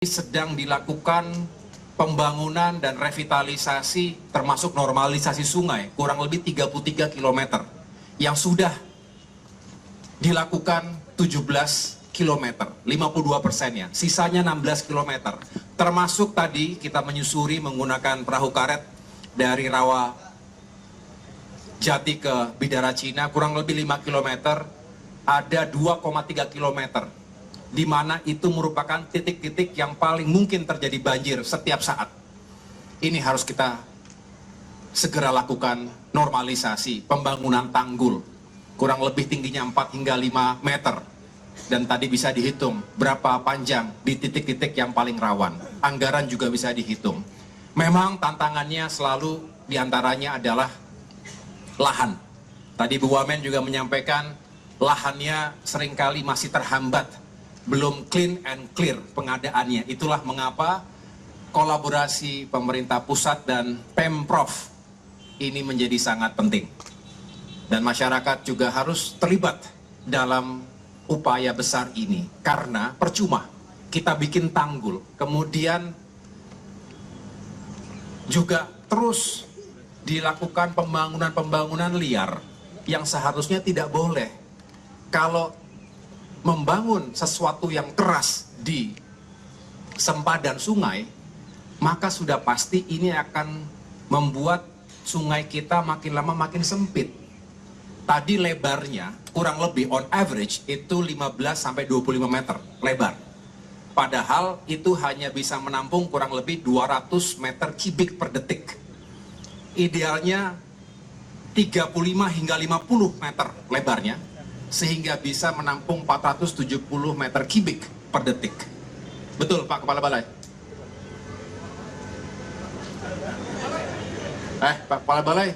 Sedang dilakukan pembangunan dan revitalisasi termasuk normalisasi sungai kurang lebih 33 km yang sudah dilakukan 17 km, 52%-nya, sisanya 16 km. Termasuk tadi kita menyusuri menggunakan perahu karet dari Rawa Jati ke Bidara Cina kurang lebih 5 km, ada 2,3 km. Di mana itu merupakan titik-titik yang paling mungkin terjadi banjir setiap saat. Ini harus kita segera lakukan normalisasi, pembangunan tanggul. Kurang lebih tingginya 4 hingga 5 meter. Dan tadi bisa dihitung berapa panjang di titik-titik yang paling rawan. Anggaran juga bisa dihitung. Memang tantangannya selalu diantaranya adalah lahan. Tadi Bu Wamen juga menyampaikan lahannya seringkali masih terhambat. Belum clean and clear pengadaannya. Itulah mengapa kolaborasi pemerintah pusat dan Pemprov ini menjadi sangat penting. Dan masyarakat juga harus terlibat dalam upaya besar ini. Karena percuma kita bikin tanggul, kemudian juga terus dilakukan pembangunan-pembangunan liar yang seharusnya tidak boleh. Kalau membangun sesuatu yang keras di sempadan sungai, maka sudah pasti ini akan membuat sungai kita makin lama makin sempit. Tadi lebarnya kurang lebih on average itu 15-25 meter lebar. Padahal itu hanya bisa menampung kurang lebih 200 meter kubik per detik. Idealnya 35 hingga 50 meter lebarnya, sehingga bisa menampung 470 meter kubik per detik. Betul Pak Kepala Balai? Pak Kepala Balai,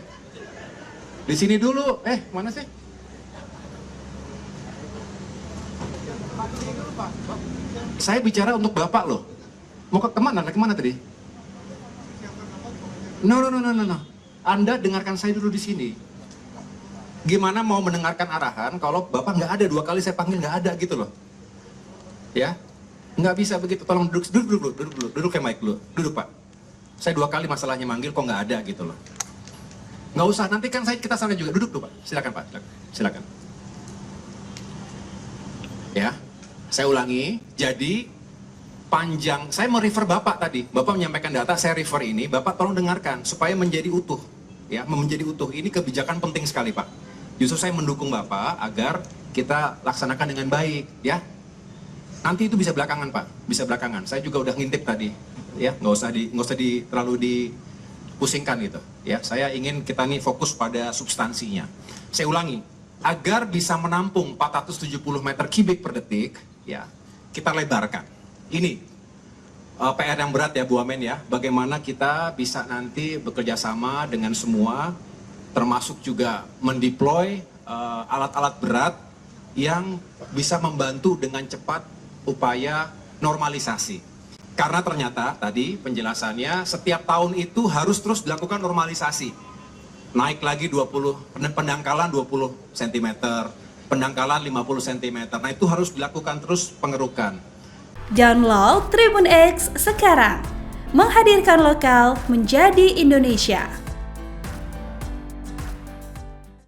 di sini dulu. Mana sih? Saya bicara untuk Bapak loh. Mau ke kemana? Kemana tadi? No. Anda dengarkan saya dulu di sini. Gimana mau mendengarkan arahan kalau Bapak nggak ada, 2 kali saya panggil nggak ada gitu loh. Ya, nggak bisa begitu. Tolong duduk kayak mic dulu. Duduk Pak. Saya 2 kali masalahnya manggil kok nggak ada gitu loh. Nggak usah, nanti kan kita sana juga. Duduk dulu Pak. Silakan Pak, silakan. Ya, saya ulangi. Jadi panjang, saya mau refer Bapak tadi. Bapak menyampaikan data, saya refer ini. Bapak tolong dengarkan supaya menjadi utuh. Ya, menjadi utuh. Ini kebijakan penting sekali Pak. Justru saya mendukung Bapak agar kita laksanakan dengan baik, ya. Nanti itu bisa belakangan Pak, bisa belakangan. Saya juga udah ngintip tadi, ya. Nggak usah terlalu dipusingkan gitu, ya. Saya ingin kita nih fokus pada substansinya. Saya ulangi, agar bisa menampung 470 meter kubik per detik, ya, kita lebarkan. Ini PR yang berat ya Bu Wamen ya. Bagaimana kita bisa nanti bekerja sama dengan semua, termasuk juga mendeploy alat-alat berat yang bisa membantu dengan cepat upaya normalisasi. Karena ternyata tadi penjelasannya setiap tahun itu harus terus dilakukan normalisasi. Naik lagi 20, pendangkalan 20 cm, pendangkalan 50 cm. Nah itu harus dilakukan terus pengerukan. Download Tribun X sekarang, menghadirkan lokal menjadi Indonesia.